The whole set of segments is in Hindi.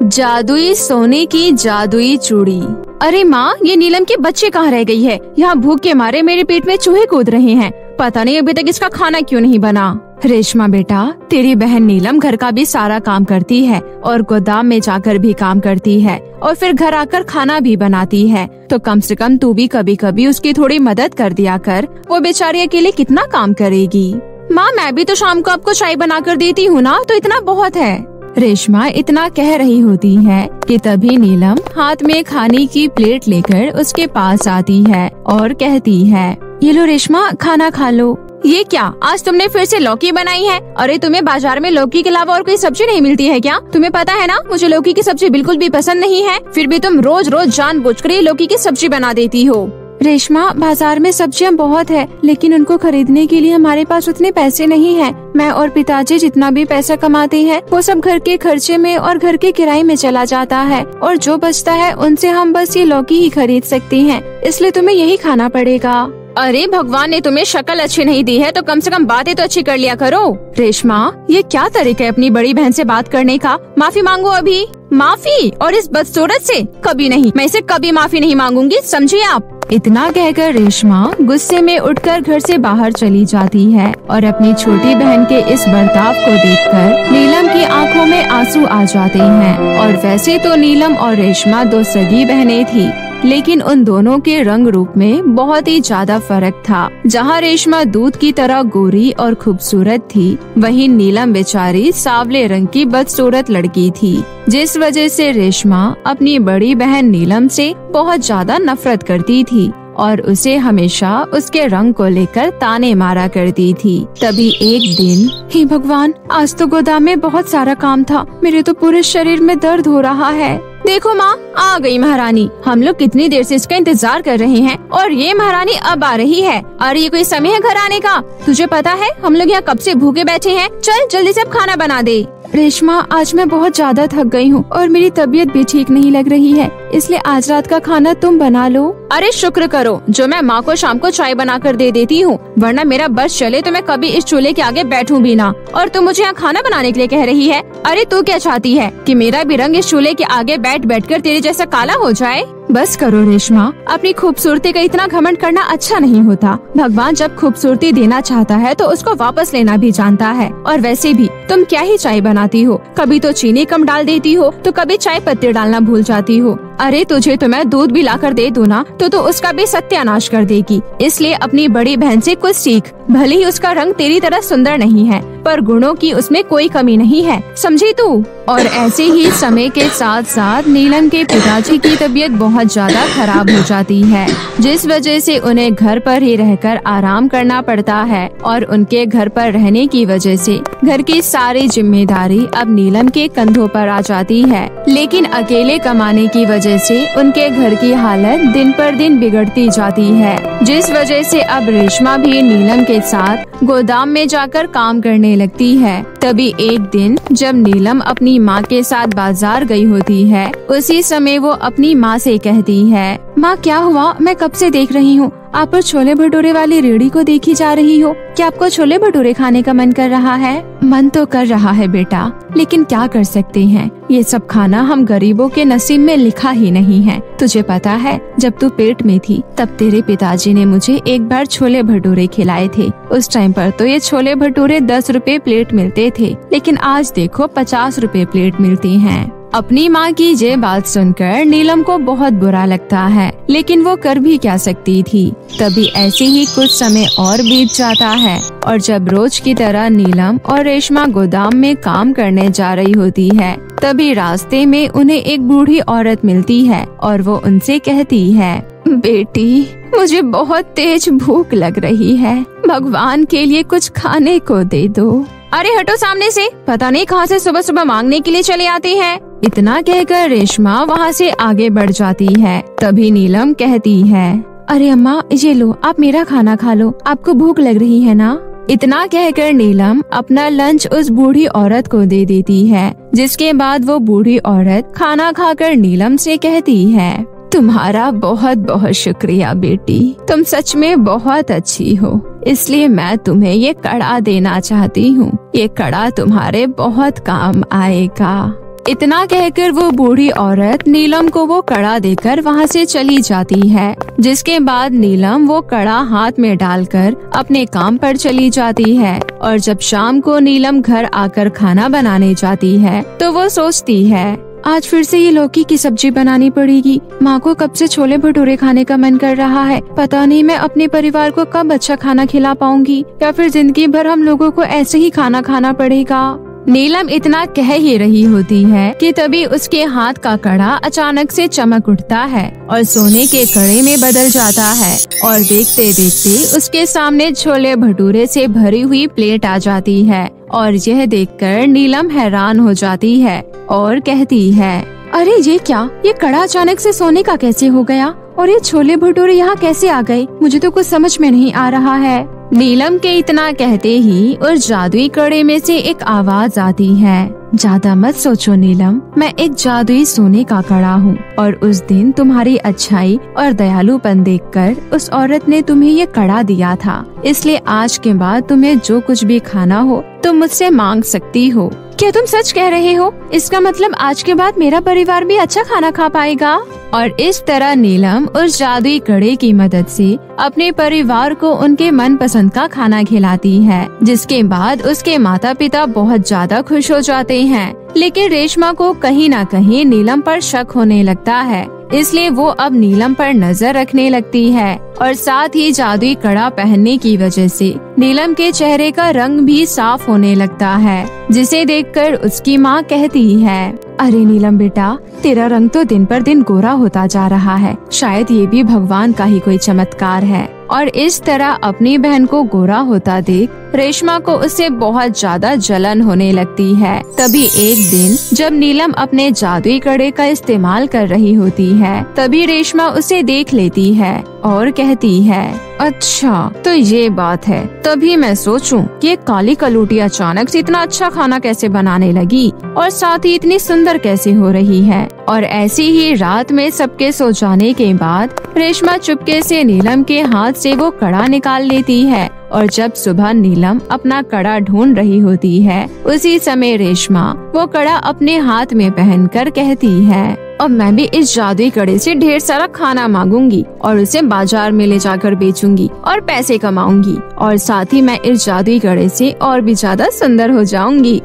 जादुई सोने की जादुई चूड़ी। अरे माँ, ये नीलम के बच्चे कहाँ रह गई है? यहाँ भूख के मारे मेरे पेट में चूहे कूद रहे हैं। पता नहीं अभी तक इसका खाना क्यों नहीं बना। रेशमा बेटा, तेरी बहन नीलम घर का भी सारा काम करती है और गोदाम में जाकर भी काम करती है और फिर घर आकर खाना भी बनाती है। तो कम से कम तू भी कभी कभी उसकी थोड़ी मदद कर दिया कर। वो बेचारी अकेले कितना काम करेगी। माँ, मैं भी तो शाम को आपको चाय बना कर देती हूँ ना, तो इतना बहुत है। रेशमा इतना कह रही होती है कि तभी नीलम हाथ में खाने की प्लेट लेकर उसके पास आती है और कहती है, ये लो रेशमा, खाना खा लो। ये क्या, आज तुमने फिर से लौकी बनाई है? अरे तुम्हें बाजार में लौकी के अलावा और कोई सब्जी नहीं मिलती है क्या? तुम्हें पता है ना, मुझे लौकी की सब्जी बिल्कुल भी पसंद नहीं है। फिर भी तुम रोज रोज जानबूझकर ये लौकी की सब्जी बना देती हो। रेशमा, बाजार में सब्जियां बहुत है, लेकिन उनको खरीदने के लिए हमारे पास उतने पैसे नहीं है। मैं और पिताजी जितना भी पैसा कमाते हैं वो सब घर के खर्चे में और घर के किराए में चला जाता है, और जो बचता है उनसे हम बस ये लौकी ही खरीद सकते हैं। इसलिए तुम्हें यही खाना पड़ेगा। अरे भगवान ने तुम्हें शक्ल अच्छी नहीं दी है तो कम से कम बातें तो अच्छी कर लिया करो। रेशमा, ये क्या तरीका है अपनी बड़ी बहन से बात करने का? माफी मांगो अभी। माफी? और इस बदसूरत से? कभी नहीं, मैं इसे कभी माफी नहीं मांगूंगी, समझिए आप। इतना कहकर रेशमा गुस्से में उठकर घर से बाहर चली जाती है और अपनी छोटी बहन के इस बर्ताव को देखकर नीलम की आंखों में आंसू आ जाते हैं। और वैसे तो नीलम और रेशमा दो सगी बहनें थी, लेकिन उन दोनों के रंग रूप में बहुत ही ज्यादा फर्क था। जहाँ रेशमा दूध की तरह गोरी और खूबसूरत थी, वहीं नीलम बेचारी सांवले रंग की बदसूरत लड़की थी, जिस वजह से रेशमा अपनी बड़ी बहन नीलम से बहुत ज्यादा नफरत करती थी और उसे हमेशा उसके रंग को लेकर ताने मारा करती थी। तभी एक दिन, हे भगवान, आज तो गोदाम में बहुत सारा काम था, मेरे तो पूरे शरीर में दर्द हो रहा है। देखो माँ, आ गई महारानी। हम लोग कितनी देर से इसका इंतजार कर रहे हैं और ये महारानी अब आ रही है। अरे ये कोई समय है घर आने का? तुझे पता है हम लोग यहाँ कब से भूखे बैठे हैं। चल जल्दी से अब खाना बना दे। रेशमा, आज मैं बहुत ज्यादा थक गई हूँ और मेरी तबीयत भी ठीक नहीं लग रही है, इसलिए आज रात का खाना तुम बना लो। अरे शुक्र करो जो मैं माँ को शाम को चाय बना कर दे देती हूँ, वरना मेरा बस चले तो मैं कभी इस चूल्हे के आगे बैठूं भी ना। और तू मुझे यहाँ खाना बनाने के लिए कह रही है? अरे तू क्या चाहती है कि मेरा भी रंग इस चूल्हे के आगे बैठ बैठ कर तेरे जैसा काला हो जाए? बस करो रेशमा, अपनी खूबसूरती का इतना घमंड करना अच्छा नहीं होता। भगवान जब खूबसूरती देना चाहता है तो उसको वापस लेना भी जानता है। और वैसे भी तुम क्या ही चाय बनाती हो, कभी तो चीनी कम डाल देती हो तो कभी चाय पत्ती डालना भूल जाती हो। अरे तुझे तो मैं दूध भी लाकर दे दूँ ना तो तू उसका भी सत्यानाश कर देगी। इसलिए अपनी बड़ी बहन से कुछ सीख। भले ही उसका रंग तेरी तरह सुंदर नहीं है, पर गुणों की उसमें कोई कमी नहीं है, समझी तू? और ऐसे ही समय के साथ साथ नीलम के पिताजी की तबीयत बहुत ज्यादा खराब हो जाती है, जिस वजह से उन्हें घर पर ही रहकर आराम करना पड़ता है। और उनके घर पर रहने की वजह से घर की सारी जिम्मेदारी अब नीलम के कंधों पर आ जाती है। लेकिन अकेले कमाने की वजह से उनके घर की हालत दिन पर दिन बिगड़ती जाती है, जिस वजह से अब रेशमा भी नीलम के साथ गोदाम में जाकर काम करने लगती है। तभी एक दिन जब नीलम अपनी माँ के साथ बाजार गई होती है, उसी समय वो अपनी माँ से कहती है, माँ क्या हुआ? मैं कब से देख रही हूँ आप और छोले भटूरे वाली रेहड़ी को देखी जा रही हो। क्या आपको छोले भटूरे खाने का मन कर रहा है? मन तो कर रहा है बेटा, लेकिन क्या कर सकते हैं, ये सब खाना हम गरीबों के नसीब में लिखा ही नहीं है। तुझे पता है जब तू पेट में थी तब तेरे पिताजी ने मुझे एक बार छोले भटूरे खिलाए थे। उस टाइम पर तो ये छोले भटूरे 10 रुपए प्लेट मिलते थे, लेकिन आज देखो 50 रुपए प्लेट मिलती हैं। अपनी माँ की ये बात सुनकर नीलम को बहुत बुरा लगता है, लेकिन वो कर भी क्या सकती थी। तभी ऐसे ही कुछ समय और बीत जाता है और जब रोज की तरह नीलम और रेशमा गोदाम में काम करने जा रही होती है, तभी रास्ते में उन्हें एक बूढ़ी औरत मिलती है और वो उनसे कहती है, बेटी मुझे बहुत तेज भूख लग रही है, भगवान के लिए कुछ खाने को दे दो। अरे हटो सामने से, पता नहीं कहाँ से सुबह सुबह मांगने के लिए चले आते हैं। इतना कहकर रेशमा वहाँ से आगे बढ़ जाती है। तभी नीलम कहती है, अरे अम्मा ये लो, आप मेरा खाना खा लो, आपको भूख लग रही है ना? इतना कहकर नीलम अपना लंच उस बूढ़ी औरत को दे देती है, जिसके बाद वो बूढ़ी औरत खाना खाकर नीलम से कहती है, तुम्हारा बहुत बहुत शुक्रिया बेटी, तुम सच में बहुत अच्छी हो, इसलिए मैं तुम्हें ये कड़ा देना चाहती हूँ। ये कड़ा तुम्हारे बहुत काम आएगा। इतना कहकर वो बूढ़ी औरत नीलम को वो कड़ा देकर वहाँ से चली जाती है। जिसके बाद नीलम वो कड़ा हाथ में डालकर अपने काम पर चली जाती है। और जब शाम को नीलम घर आकर खाना बनाने जाती है तो वो सोचती है, आज फिर से ये लौकी की सब्जी बनानी पड़ेगी। माँ को कब से छोले भटूरे खाने का मन कर रहा है। पता नहीं मैं अपने परिवार को कब अच्छा खाना खिला पाऊंगी, या फिर जिंदगी भर हम लोगों को ऐसे ही खाना खाना पड़ेगा। नीलम इतना कह ही रही होती है कि तभी उसके हाथ का कड़ा अचानक से चमक उठता है और सोने के कड़े में बदल जाता है। और देखते देखते उसके सामने छोले भटूरे से भरी हुई प्लेट आ जाती है। और यह देखकर नीलम हैरान हो जाती है और कहती है, अरे ये क्या, ये कड़ा अचानक से सोने का कैसे हो गया? और ये छोले भटूरे यहाँ कैसे आ गए? मुझे तो कुछ समझ में नहीं आ रहा है। नीलम के इतना कहते ही उस जादुई कड़े में से एक आवाज आती है, ज्यादा मत सोचो नीलम, मैं एक जादुई सोने का कड़ा हूँ। और उस दिन तुम्हारी अच्छाई और दयालुपन देखकर उस औरत ने तुम्हें ये कड़ा दिया था, इसलिए आज के बाद तुम्हें जो कुछ भी खाना हो तुम मुझसे मांग सकती हो। क्या तुम सच कह रहे हो? इसका मतलब आज के बाद मेरा परिवार भी अच्छा खाना खा पाएगा। और इस तरह नीलम उस जादुई कड़े की मदद से अपने परिवार को उनके मनपसंद का खाना खिलाती है। जिसके बाद उसके माता पिता बहुत ज्यादा खुश हो जाते हैं। लेकिन रेशमा को कहीं न कहीं नीलम पर शक होने लगता है, इसलिए वो अब नीलम पर नजर रखने लगती है। और साथ ही जादुई कड़ा पहनने की वजह से नीलम के चेहरे का रंग भी साफ होने लगता है, जिसे देखकर उसकी माँ कहती है, अरे नीलम बेटा, तेरा रंग तो दिन पर दिन गोरा होता जा रहा है। शायद ये भी भगवान का ही कोई चमत्कार है। और इस तरह अपनी बहन को गोरा होता देख रेशमा को उससे बहुत ज्यादा जलन होने लगती है। तभी एक दिन जब नीलम अपने जादुई कड़े का इस्तेमाल कर रही होती है, तभी रेशमा उसे देख लेती है और कहती है, अच्छा तो ये बात है। तभी मैं सोचूं कि ये काली कलूटी अचानक से इतना अच्छा खाना कैसे बनाने लगी और साथ ही इतनी सुंदर कैसे हो रही है। और ऐसी ही रात में सबके सो जाने के बाद रेशमा चुपके से नीलम के हाथ से वो कड़ा निकाल लेती है। और जब सुबह नीलम अपना कड़ा ढूंढ रही होती है, उसी समय रेशमा वो कड़ा अपने हाथ में पहनकर कहती है, अब मैं भी इस जादुई कड़े से ढेर सारा खाना मांगूंगी और उसे बाजार में ले जाकर बेचूंगी और पैसे कमाऊंगी। और साथ ही मैं इस जादुई कड़े से और भी ज्यादा सुंदर हो जाऊंगी।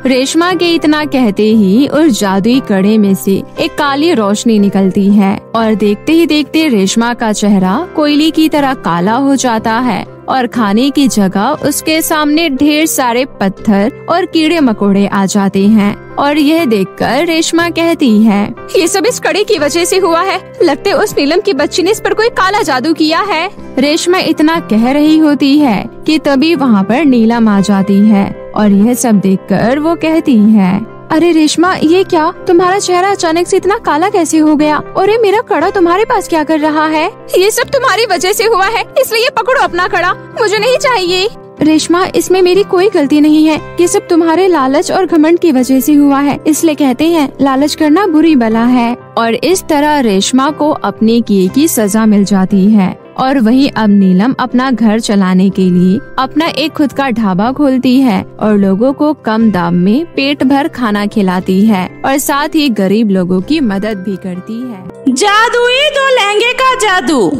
रेशमा के इतना कहते ही उस जादुई कड़े में से एक काली रोशनी निकलती है और देखते ही देखते रेशमा का चेहरा कोयले की तरह काला हो जाता है और खाने की जगह उसके सामने ढेर सारे पत्थर और कीड़े मकोड़े आ जाते हैं। और यह देखकर रेशमा कहती है, ये सब इस कड़े की वजह से हुआ है। लगता है उस नीलम की बच्ची ने इस पर कोई काला जादू किया है। रेशमा इतना कह रही होती है कि तभी वहाँ पर नीलम आ जाती है और यह सब देखकर वो कहती है, अरे रेशमा, ये क्या, तुम्हारा चेहरा अचानक से इतना काला कैसे हो गया? और ये मेरा कड़ा तुम्हारे पास क्या कर रहा है? ये सब तुम्हारी वजह से हुआ है, इसलिए पकड़ो अपना कड़ा, मुझे नहीं चाहिए। रेशमा, इसमें मेरी कोई गलती नहीं है। ये सब तुम्हारे लालच और घमंड की वजह से हुआ है। इसलिए कहते हैं लालच करना बुरी बला है। और इस तरह रेशमा को अपने किए की सजा मिल जाती है। और वहीं अब नीलम अपना घर चलाने के लिए अपना एक खुद का ढाबा खोलती है और लोगों को कम दाम में पेट भर खाना खिलाती है और साथ ही गरीब लोगों की मदद भी करती है। जादुई दो लहंगे का जादू।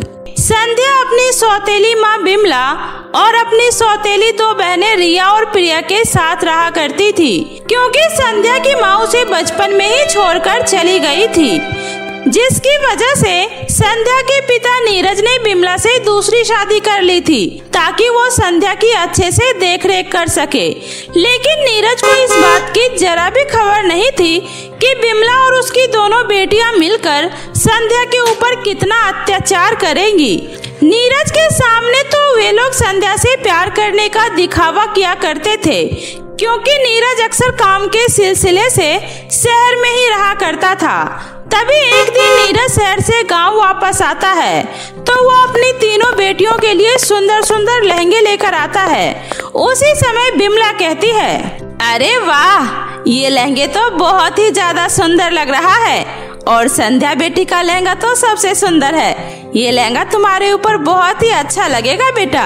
संध्या अपनी सौतेली माँ बिमला और अपनी सौतेली दो बहनें रिया और प्रिया के साथ रहा करती थी, क्योंकि संध्या की माँ उसे बचपन में ही छोड़कर चली गई थी, जिसकी वजह से संध्या के पिता नीरज ने बिमला से दूसरी शादी कर ली थी ताकि वो संध्या की अच्छे से देखरेख कर सके। लेकिन नीरज को इस बात की जरा भी खबर नहीं थी कि बिमला और उसकी दोनों बेटियां मिलकर संध्या के ऊपर कितना अत्याचार करेंगी। नीरज के सामने तो वे लोग संध्या से प्यार करने का दिखावा किया करते थे, क्योंकि नीरज अक्सर काम के सिलसिले से शहर में ही रहा करता था। तभी एक दिन नीरज शहर से गांव वापस आता है तो वो अपनी तीनों बेटियों के लिए सुंदर सुंदर लहंगे लेकर आता है। उसी समय बिमला कहती है, अरे वाह, ये लहंगे तो बहुत ही ज्यादा सुंदर लग रहा है और संध्या बेटी का लहंगा तो सबसे सुंदर है। ये लहंगा तुम्हारे ऊपर बहुत ही अच्छा लगेगा बेटा।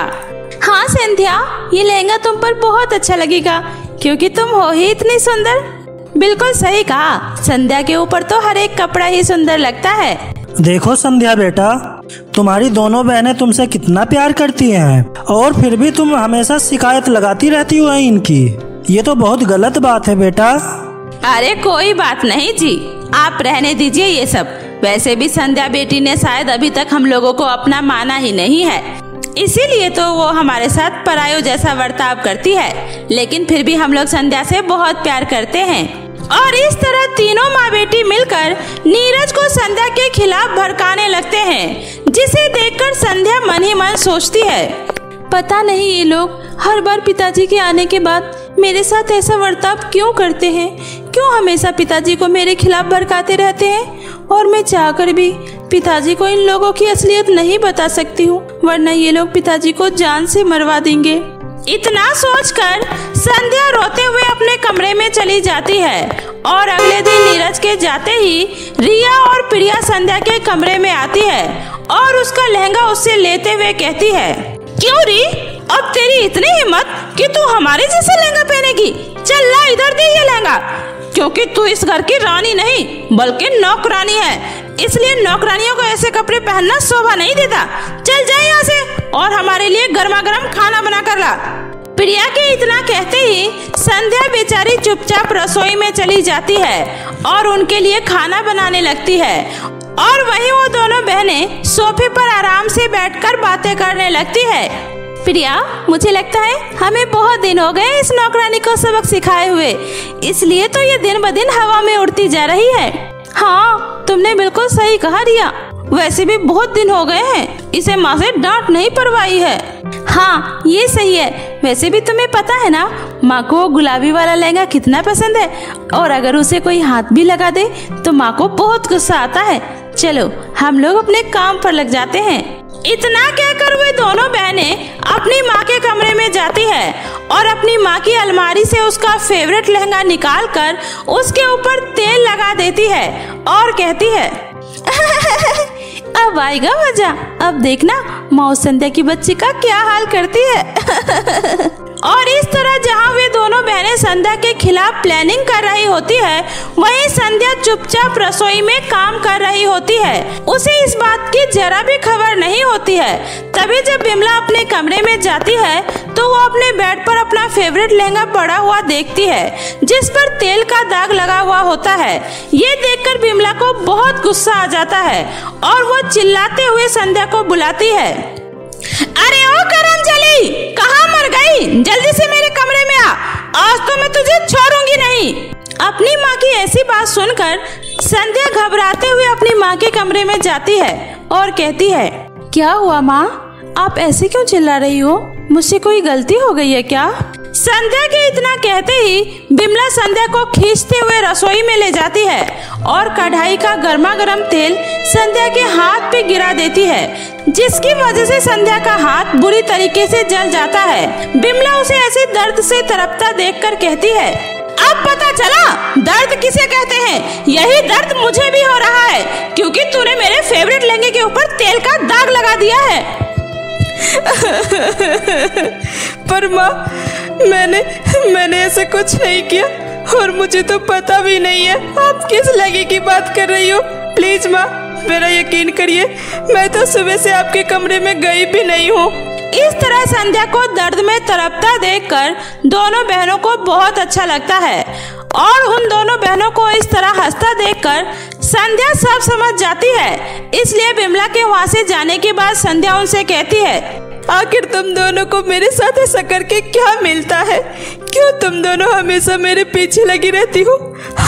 हाँ संध्या, ये लहंगा तुम पर बहुत अच्छा लगेगा क्योंकि तुम हो ही इतनी सुंदर। बिल्कुल सही कहा, संध्या के ऊपर तो हर एक कपड़ा ही सुंदर लगता है। देखो संध्या बेटा, तुम्हारी दोनों बहनें तुमसे कितना प्यार करती हैं और फिर भी तुम हमेशा शिकायत लगाती रहती हो इनकी। ये तो बहुत गलत बात है बेटा। अरे कोई बात नहीं जी, आप रहने दीजिए ये सब। वैसे भी संध्या बेटी ने शायद अभी तक हम लोगों को अपना माना ही नहीं है, इसीलिए तो वो हमारे साथ परायों जैसा बर्ताव करती है। लेकिन फिर भी हम लोग संध्या से बहुत प्यार करते हैं। और इस तरह तीनों माँ बेटी मिलकर नीरज को संध्या के खिलाफ भड़काने लगते हैं, जिसे देखकर संध्या मन ही मन सोचती है, पता नहीं ये लोग हर बार पिताजी के आने के बाद मेरे साथ ऐसा बर्ताव क्यों करते हैं, क्यों हमेशा पिताजी को मेरे खिलाफ भड़काते रहते हैं। और मैं चाहकर भी पिताजी को इन लोगों की असलियत नहीं बता सकती हूँ, वरना ये लोग पिताजी को जान से मरवा देंगे। इतना सोचकर संध्या रोते हुए अपने कमरे में चली जाती है। और अगले दिन नीरज के जाते ही रिया और प्रिया संध्या के कमरे में आती है और उसका लहंगा उससे लेते हुए कहती है, क्यों री, अब तेरी इतनी हिम्मत कि तू हमारे जैसा लहंगा पहनेगी? चल ला इधर दे ये लहंगा, क्योंकि तू इस घर की रानी नहीं बल्कि नौकरानी है, इसलिए नौकरानियों को ऐसे कपड़े पहनना शोभा नहीं देता। चल जा यहाँ से और हमारे लिए गर्मा गर्म खाना बना कर ला। प्रिया के इतना कहते ही संध्या बेचारी चुपचाप रसोई में चली जाती है और उनके लिए खाना बनाने लगती है। और वहीं वो दोनों बहनें सोफे पर आराम से बैठकर बातें करने लगती है। प्रिया, मुझे लगता है हमें बहुत दिन हो गए इस नौकरानी को सबक सिखाए हुए, इसलिए तो ये दिन ब दिन हवा में उड़ती जा रही है। हाँ, तुमने बिल्कुल सही कहा रिया, वैसे भी बहुत दिन हो गए हैं इसे माँ से डांट नहीं पड़वाई है। हाँ, ये सही है। वैसे भी तुम्हें पता है ना, माँ को वो गुलाबी वाला लहंगा कितना पसंद है, और अगर उसे कोई हाथ भी लगा दे तो माँ को बहुत गुस्सा आता है। चलो हम लोग अपने काम पर लग जाते हैं। इतना कहकर वे दोनों बहनें अपनी माँ के कमरे में जाती है और अपनी माँ की अलमारी से उसका फेवरेट लहंगा निकालकर उसके ऊपर तेल लगा देती है और कहती है, अब आएगा मजा, अब देखना मौज संध्या की बच्ची का क्या हाल करती है। और इस तरह जहाँ वे दोनों बहनें संध्या के खिलाफ प्लानिंग कर रही होती है, वहीं संध्या चुपचाप रसोई में काम कर रही होती है। उसे इस बात की जरा भी खबर नहीं होती है। तभी जब बिमला अपने कमरे में जाती है तो वो अपने बेड पर अपना फेवरेट लहंगा पड़ा हुआ देखती है, जिस पर तेल का दाग लगा हुआ होता है। ये देखकर बिमला को बहुत गुस्सा आ जाता है और वो चिल्लाते हुए संध्या को बुलाती है, अरे ओ करमजली, कहाँ मर गई? जल्दी से मेरे कमरे में आ, आज तो मैं तुझे छोड़ूंगी नहीं। अपनी माँ की ऐसी बात सुनकर संध्या घबराते हुए अपनी माँ के कमरे में जाती है और कहती है, क्या हुआ माँ, आप ऐसे क्यों चिल्ला रही हो? मुझसे कोई गलती हो गई है क्या? संध्या के इतना कहते ही बिमला संध्या को खींचते हुए रसोई में ले जाती है और कढ़ाई का गर्मा गर्म तेल संध्या के हाथ पे गिरा देती है, जिसकी वजह से संध्या का हाथ बुरी तरीके से जल जाता है। बिमला उसे ऐसे दर्द से तड़पता देखकर कहती है, अब पता चला दर्द किसे कहते हैं। यही दर्द मुझे भी हो रहा है, क्योंकि तूने मेरे फेवरेट लहंगे के ऊपर तेल का दाग लगा दिया है। पर माँ, मैंने ऐसा कुछ नहीं किया और मुझे तो पता भी नहीं है आप किस लहंगे की बात कर रही हो। प्लीज माँ, मेरा यकीन करिए, मैं तो सुबह से आपके कमरे में गई भी नहीं हूँ। इस तरह संध्या को दर्द में तड़पता देखकर दोनों बहनों को बहुत अच्छा लगता है और उन दोनों बहनों को इस तरह हंसता देखकर संध्या सब समझ जाती है। इसलिए बिमला के वहाँ से जाने के बाद संध्या उनसे कहती है, आखिर तुम दोनों को मेरे साथ ऐसा करके क्या मिलता है? क्यों तुम दोनों हमेशा मेरे पीछे लगी रहती हो?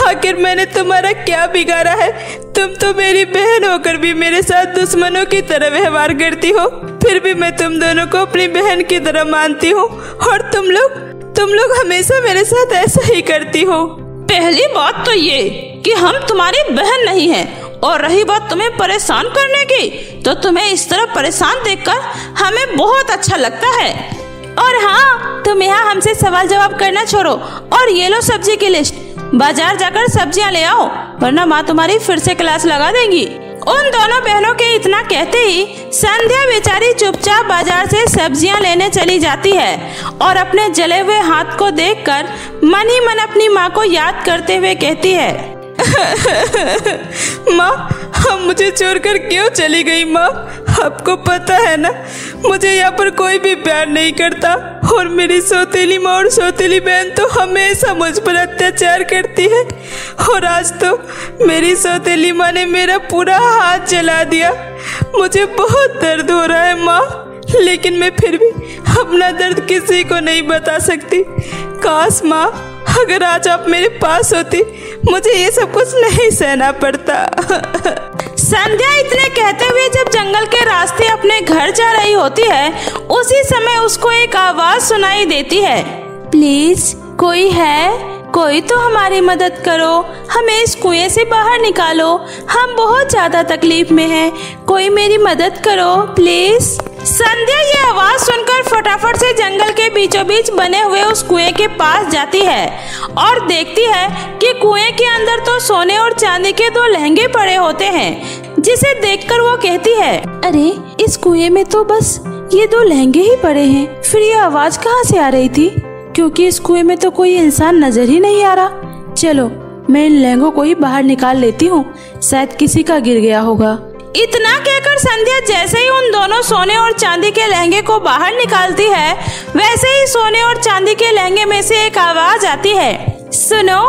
आखिर मैंने तुम्हारा क्या बिगाड़ा है? तुम तो मेरी बहन होकर भी मेरे साथ दुश्मनों की तरह व्यवहार करती हो, फिर भी मैं तुम दोनों को अपनी बहन की तरह मानती हूँ और तुम लोग हमेशा मेरे साथ ऐसा ही करती हो। पहली बात तो ये कि हम तुम्हारी बहन नहीं हैं, और रही बात तुम्हें परेशान करने की, तो तुम्हें इस तरह परेशान देखकर हमें बहुत अच्छा लगता है। और हाँ, तुम यहाँ हमसे सवाल जवाब करना छोड़ो और ये लो सब्जी की लिस्ट, बाजार जाकर सब्जियाँ ले आओ, वरना माँ तुम्हारी फिर से क्लास लगा देंगी। उन दोनों बहनों के इतना कहते ही संध्या बेचारी चुपचाप बाजार से सब्जियां लेने चली जाती है और अपने जले हुए हाथ को देखकर मन ही मन अपनी माँ को याद करते हुए कहती है, माँ, हम मुझे छोड़कर क्यों चली गई माँ? आपको पता है ना, मुझे यहाँ पर कोई भी प्यार नहीं करता और मेरी सौतेली माँ और सौतेली बहन तो हमेशा मुझ पर अत्याचार करती है और आज तो मेरी सौतेली माँ ने मेरा पूरा हाथ जला दिया। मुझे बहुत दर्द हो रहा है माँ, लेकिन मैं फिर भी अपना दर्द किसी को नहीं बता सकती। काश माँ, अगर आज आप मेरे पास होती, मुझे ये सब कुछ नहीं सहना पड़ता। संध्या इतने कहते हुए जब जंगल के रास्ते अपने घर जा रही होती है, उसी समय उसको एक आवाज सुनाई देती है, प्लीज कोई है? कोई तो हमारी मदद करो, हमें इस कुएं से बाहर निकालो, हम बहुत ज्यादा तकलीफ में हैं, कोई मेरी मदद करो प्लीज। संध्या ये आवाज सुनकर फटाफट से जंगल के बीचों बीच बने हुए उस कुएं के पास जाती है और देखती है कि कुएं के अंदर तो सोने और चांदी के 2 लहंगे पड़े होते हैं, जिसे देखकर वो कहती है, अरे इस कुएं में तो बस ये 2 लहंगे ही पड़े हैं, फिर ये आवाज कहाँ से आ रही थी? क्योंकि इस कुएं में तो कोई इंसान नजर ही नहीं आ रहा। चलो मैं इन लहंगों को ही बाहर निकाल लेती हूँ, शायद किसी का गिर गया होगा। इतना कहकर संध्या जैसे ही उन दोनों सोने और चांदी के लहंगे को बाहर निकालती है, वैसे ही सोने और चांदी के लहंगे में से एक आवाज आती है, सुनो,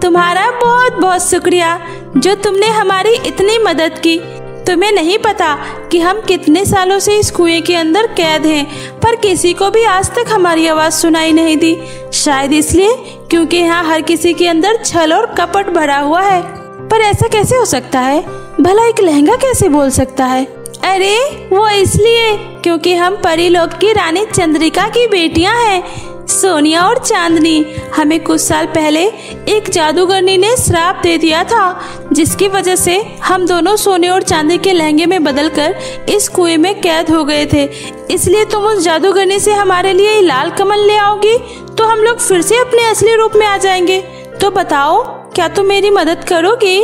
तुम्हारा बहुत बहुत शुक्रिया जो तुमने हमारी इतनी मदद की। तुम्हें नहीं पता कि हम कितने सालों से इस कुएं के अंदर कैद हैं, पर किसी को भी आज तक हमारी आवाज सुनाई नहीं दी। शायद इसलिए क्योंकि यहाँ हर किसी के अंदर छल और कपट भरा हुआ है। पर ऐसा कैसे हो सकता है? भला एक लहंगा कैसे बोल सकता है? अरे वो इसलिए क्योंकि हम परीलोक की रानी चंद्रिका की बेटियां हैं, सोनिया और चांदनी। हमें कुछ साल पहले एक जादूगरनी ने श्राप दे दिया था, जिसकी वजह से हम दोनों सोने और चांदी के लहंगे में बदलकर इस कुएं में कैद हो गए थे। इसलिए तुम उस जादूगरनी से हमारे लिए लाल कमल ले आओगी तो हम लोग फिर से अपने असली रूप में आ जाएंगे। तो बताओ, क्या तुम मेरी मदद करोगी?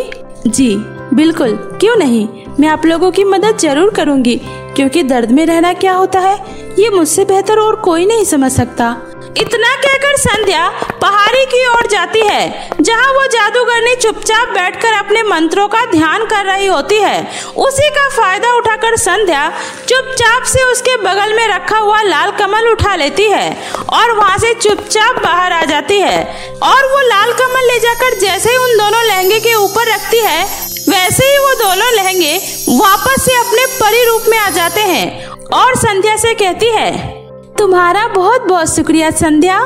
जी बिल्कुल, क्यों नहीं, मैं आप लोगों की मदद जरूर करूंगी, क्योंकि दर्द में रहना क्या होता है ये मुझसे बेहतर और कोई नहीं समझ सकता। इतना कहकर संध्या पहाड़ी की ओर जाती है, जहां वो जादूगरनी चुपचाप बैठकर अपने मंत्रों का ध्यान कर रही होती है। उसी का फायदा उठाकर संध्या चुपचाप से उसके बगल में रखा हुआ लाल कमल उठा लेती है और वहां से चुपचाप बाहर आ जाती है। और वो लाल कमल ले जाकर जैसे ही उन दोनों लहंगे के ऊपर रखती है, वैसे ही वो दोनों लहंगे वापस से अपने परी रूप में आ जाते हैं और संध्या से कहती है, तुम्हारा बहुत बहुत शुक्रिया संध्या,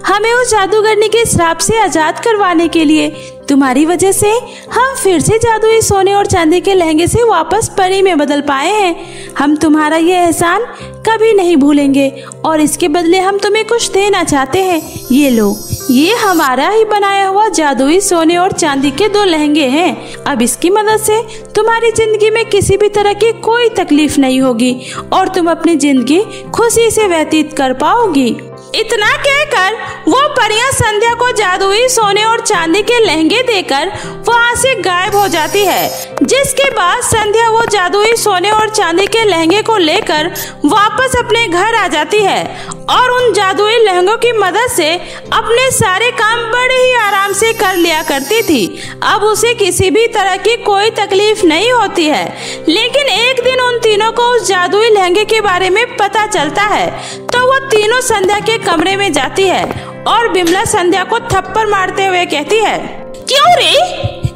हमें उस जादूगरनी के श्राप से आजाद करवाने के लिए। तुम्हारी वजह से हम फिर से जादुई सोने और चांदी के लहंगे से वापस परी में बदल पाए हैं। हम तुम्हारा ये एहसान कभी नहीं भूलेंगे और इसके बदले हम तुम्हें कुछ देना चाहते हैं। ये लो, ये हमारा ही बनाया हुआ जादुई सोने और चांदी के 2 लहंगे हैं। अब इसकी मदद से तुम्हारी जिंदगी में किसी भी तरह की कोई तकलीफ नहीं होगी और तुम अपनी जिंदगी खुशी से व्यतीत कर पाओगी। इतना कहकर वो परियां संध्या को जादुई सोने और चांदी के लहंगे देकर वहाँ से गायब हो जाती है, जिसके बाद संध्या वो जादुई सोने और चांदी के लहंगे को लेकर वापस अपने घर आ जाती है और उन जादुई लहंगों की मदद से अपने सारे काम बड़े ही आराम से कर लिया करती थी। अब उसे किसी भी तरह की कोई तकलीफ नहीं होती है। लेकिन एक दिन उन तीनों को उस जादुई लहंगे के बारे में पता चलता है, तो वो तीनों संध्या के कमरे में जाती है और बिमला संध्या को थप्पड़ मारते हुए कहती है, क्यों रे,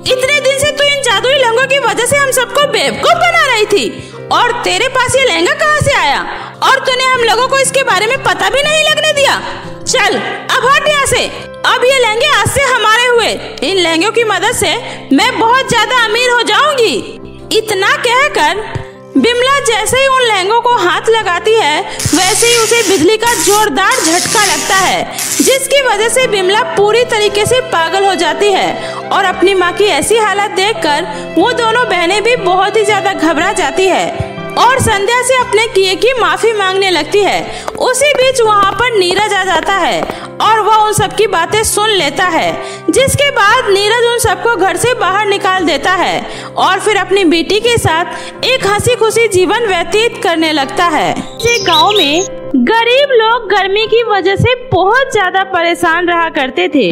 इतने दिन से तू इन जादुई लहंगों की वजह से हम सबको बेवकूफ बना रही थी और तेरे पास ये लहंगा कहाँ से आया और तूने हम लोगों को इसके बारे में पता भी नहीं लगने दिया। चल अब हट यहाँ से, अब ये लहंगे आज से हमारे हुए। इन लहंगों की मदद से मैं बहुत ज्यादा अमीर हो जाऊंगी। इतना कहकर बिमला जैसे ही उन लहंगों को हाथ लगाती है, वैसे ही उसे बिजली का जोरदार झटका लगता है, जिसकी वजह से बिमला पूरी तरीके से पागल हो जाती है और अपनी माँ की ऐसी हालत देखकर वो दोनों बहनें भी बहुत ही ज्यादा घबरा जाती है। और संध्या से अपने किए की माफी मांगने लगती है। उसी बीच वहाँ पर नीरज आ जाता है और वह उन सबकी बातें सुन लेता है, जिसके बाद नीरज उन सबको घर से बाहर निकाल देता है और फिर अपनी बेटी के साथ एक हंसी खुशी जीवन व्यतीत करने लगता है। गांव में गरीब लोग गर्मी की वजह से बहुत ज्यादा परेशान रहा करते थे,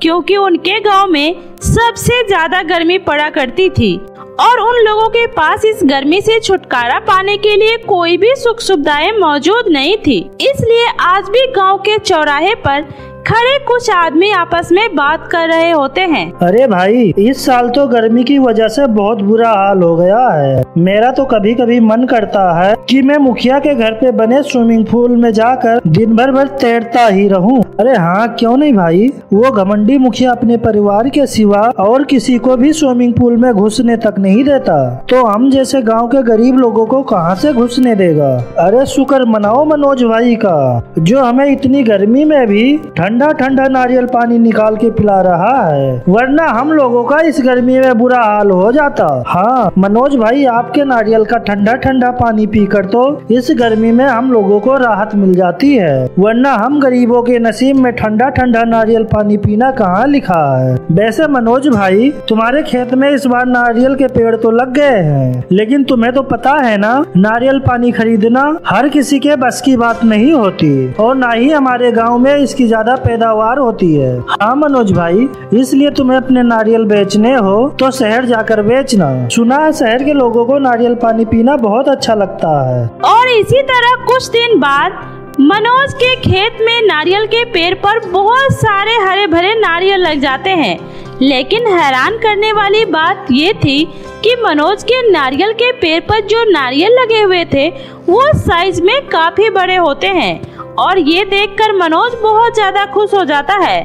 क्योंकि उनके गांव में सबसे ज्यादा गर्मी पड़ा करती थी और उन लोगों के पास इस गर्मी से छुटकारा पाने के लिए कोई भी सुख सुविधाएं मौजूद नहीं थी। इसलिए आज भी गांव के चौराहे पर खड़े कुछ आदमी आपस में बात कर रहे होते हैं। अरे भाई, इस साल तो गर्मी की वजह से बहुत बुरा हाल हो गया है। मेरा तो कभी कभी मन करता है कि मैं मुखिया के घर पे बने स्विमिंग पूल में जाकर दिन भर तैरता ही रहूं। अरे हाँ, क्यों नहीं भाई। वो घमंडी मुखिया अपने परिवार के सिवा और किसी को भी स्विमिंग पूल में घुसने तक नहीं देता, तो हम जैसे गाँव के गरीब लोगों को कहाँ से घुसने देगा। अरे शुक्र मनाओ मनोज भाई का, जो हमें इतनी गर्मी में भी ठंडा ठंडा नारियल पानी निकाल के पिला रहा है, वरना हम लोगों का इस गर्मी में बुरा हाल हो जाता। हाँ मनोज भाई, आपके नारियल का ठंडा ठंडा पानी पीकर तो इस गर्मी में हम लोगों को राहत मिल जाती है, वरना हम गरीबों के नसीब में ठंडा ठंडा नारियल पानी पीना कहाँ लिखा है। वैसे मनोज भाई, तुम्हारे खेत में इस बार नारियल के पेड़ तो लग गए हैं, लेकिन तुम्हें तो पता है ना, नारियल पानी खरीदना हर किसी के बस की बात नहीं होती और ना ही हमारे गाँव में इसकी ज्यादा पैदावार होती है। हाँ मनोज भाई, इसलिए तुम्हें अपने नारियल बेचने हो तो शहर जाकर बेचना। सुना है शहर के लोगों को नारियल पानी पीना बहुत अच्छा लगता है। और इसी तरह कुछ दिन बाद मनोज के खेत में नारियल के पेड़ पर बहुत सारे हरे भरे नारियल लग जाते हैं, लेकिन हैरान करने वाली बात ये थी कि मनोज के नारियल के पेड़ पर जो नारियल लगे हुए थे वो साइज में काफी बड़े होते हैं और ये देखकर मनोज बहुत ज्यादा खुश हो जाता है।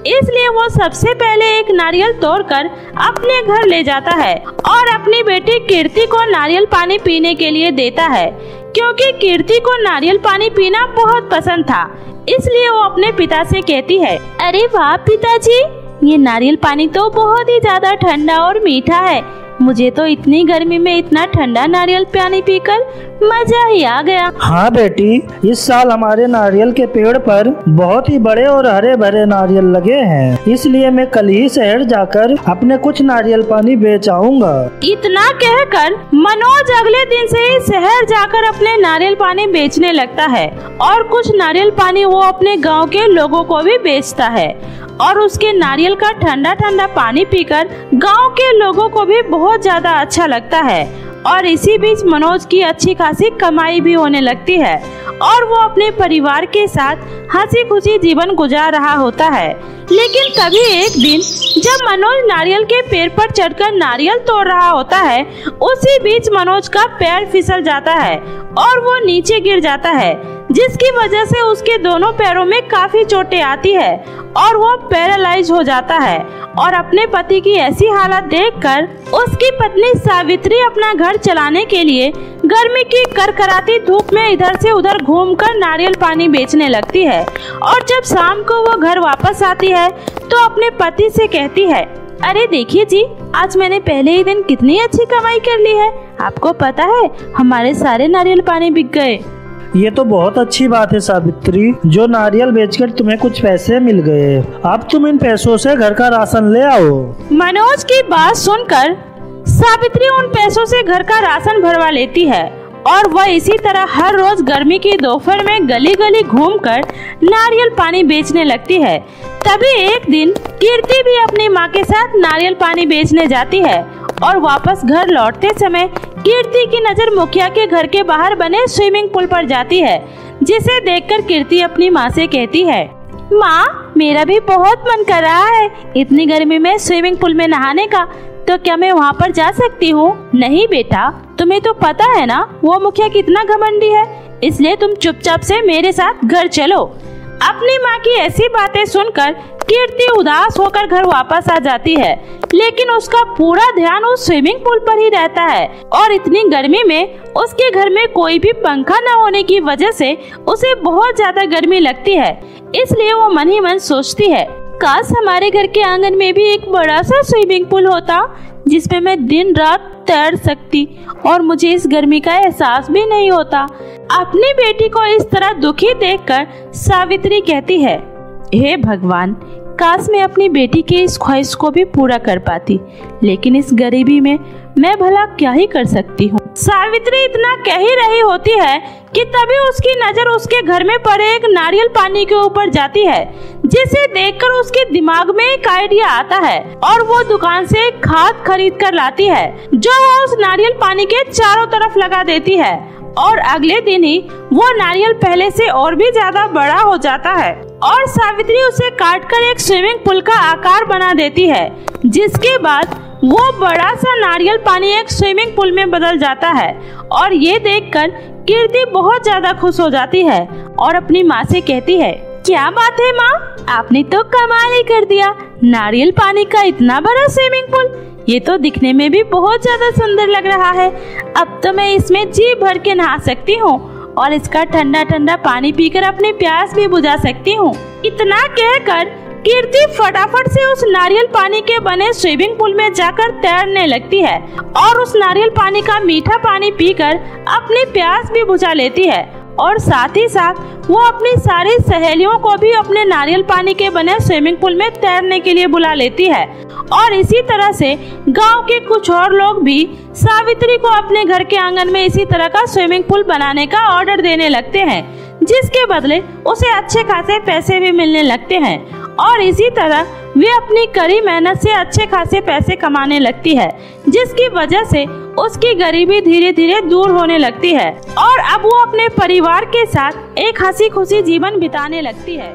इसलिए वो सबसे पहले एक नारियल तोड़कर अपने घर ले जाता है और अपनी बेटी कीर्ति को नारियल पानी पीने के लिए देता है, क्योंकि कीर्ति को नारियल पानी पीना बहुत पसंद था। इसलिए वो अपने पिता से कहती है, अरे वाह पिताजी, ये नारियल पानी तो बहुत ही ज्यादा ठंडा और मीठा है। मुझे तो इतनी गर्मी में इतना ठंडा नारियल पानी पीकर मजा ही आ गया। हाँ बेटी, इस साल हमारे नारियल के पेड़ पर बहुत ही बड़े और हरे भरे नारियल लगे हैं, इसलिए मैं कल ही शहर जाकर अपने कुछ नारियल पानी बेच आऊंगा। इतना कहकर मनोज अगले दिन से ही शहर जाकर अपने नारियल पानी बेचने लगता है और कुछ नारियल पानी वो अपने गाँव के लोगों को भी बेचता है और उसके नारियल का ठंडा ठंडा पानी पीकर गांव के लोगों को भी बहुत ज्यादा अच्छा लगता है। और इसी बीच मनोज की अच्छी खासी कमाई भी होने लगती है और वो अपने परिवार के साथ हंसी खुशी जीवन गुजार रहा होता है। लेकिन तभी एक दिन जब मनोज नारियल के पेड़ पर चढ़कर नारियल तोड़ रहा होता है, उसी बीच मनोज का पैर फिसल जाता है और वो नीचे गिर जाता है, जिसकी वजह से उसके दोनों पैरों में काफी चोटें आती है और वो पैरालाइज हो जाता है। और अपने पति की ऐसी हालत देखकर उसकी पत्नी सावित्री अपना घर चलाने के लिए गर्मी की करकराती धूप में इधर से उधर घूमकर नारियल पानी बेचने लगती है और जब शाम को वो घर वापस आती है तो अपने पति से कहती है, अरे देखिए जी, आज मैंने पहले ही दिन कितनी अच्छी कमाई कर ली है। आपको पता है, हमारे सारे नारियल पानी बिक गए। ये तो बहुत अच्छी बात है सावित्री, जो नारियल बेचकर तुम्हें कुछ पैसे मिल गए। अब तुम इन पैसों से घर का राशन ले आओ। मनोज की बात सुनकर सावित्री उन पैसों से घर का राशन भरवा लेती है और वह इसी तरह हर रोज गर्मी की दोपहर में गली गली घूमकर नारियल पानी बेचने लगती है। तभी एक दिन कीर्ति भी अपनी माँ के साथ नारियल पानी बेचने जाती है और वापस घर लौटते समय कीर्ति की नजर मुखिया के घर के बाहर बने स्विमिंग पूल पर जाती है, जिसे देखकर कीर्ति अपनी माँ से कहती है, माँ, मेरा भी बहुत मन कर रहा है इतनी गर्मी में स्विमिंग पूल में नहाने का, तो क्या मैं वहाँ पर जा सकती हूँ? नहीं बेटा, तुम्हें तो पता है ना वो मुखिया कितना घमंडी है, इसलिए तुम चुपचाप से मेरे साथ घर चलो। अपनी माँ की ऐसी बातें सुनकर कीर्ति उदास होकर घर वापस आ जाती है, लेकिन उसका पूरा ध्यान उस स्विमिंग पूल पर ही रहता है और इतनी गर्मी में उसके घर में कोई भी पंखा न होने की वजह से उसे बहुत ज्यादा गर्मी लगती है। इसलिए वो मन ही मन सोचती है, काश हमारे घर के आंगन में भी एक बड़ा सा स्विमिंग पूल होता जिसमें मैं दिन रात तैर सकती और मुझे इस गर्मी का एहसास भी नहीं होता। अपनी बेटी को इस तरह दुखी देखकर सावित्री कहती है, हे भगवान, काश मैं अपनी बेटी की इस ख्वाहिश को भी पूरा कर पाती, लेकिन इस गरीबी में मैं भला क्या ही कर सकती हूँ। सावित्री इतना कह ही रही होती है कि तभी उसकी नजर उसके घर में पड़े एक नारियल पानी के ऊपर जाती है, जिसे देखकर उसके दिमाग में एक आइडिया आता है और वो दुकान से एक खाद खरीद कर लाती है, जो वो उस नारियल पानी के चारों तरफ लगा देती है। और अगले दिन ही वो नारियल पहले से और भी ज्यादा बड़ा हो जाता है और सावित्री उसे काटकर एक स्विमिंग पूल का आकार बना देती है, जिसके बाद वो बड़ा सा नारियल पानी एक स्विमिंग पूल में बदल जाता है। और ये देखकर कीर्ति बहुत ज्यादा खुश हो जाती है और अपनी माँ से कहती है, क्या बात है माँ, आपने तो कमाल ही कर दिया, नारियल पानी का इतना बड़ा स्विमिंग पूल, ये तो दिखने में भी बहुत ज्यादा सुंदर लग रहा है। अब तो मैं इसमें जी भर के नहा सकती हूँ और इसका ठंडा ठंडा पानी पीकर अपनी प्यास भी बुझा सकती हूँ। इतना कहकर कीर्ति फटाफट से उस नारियल पानी के बने स्विमिंग पूल में जाकर तैरने लगती है और उस नारियल पानी का मीठा पानी पीकर अपनी प्यास भी बुझा लेती है और साथ ही साथ वो अपनी सारी सहेलियों को भी अपने नारियल पानी के बने स्विमिंग पूल में तैरने के लिए बुला लेती है। और इसी तरह से गांव के कुछ और लोग भी सावित्री को अपने घर के आंगन में इसी तरह का स्विमिंग पूल बनाने का ऑर्डर देने लगते हैं, जिसके बदले उसे अच्छे खासे पैसे भी मिलने लगते हैं। और इसी तरह वे अपनी कड़ी मेहनत से अच्छे खासे पैसे कमाने लगती है, जिसकी वजह से उसकी गरीबी धीरे धीरे दूर होने लगती है और अब वो अपने परिवार के साथ एक हंसी खुशी जीवन बिताने लगती है।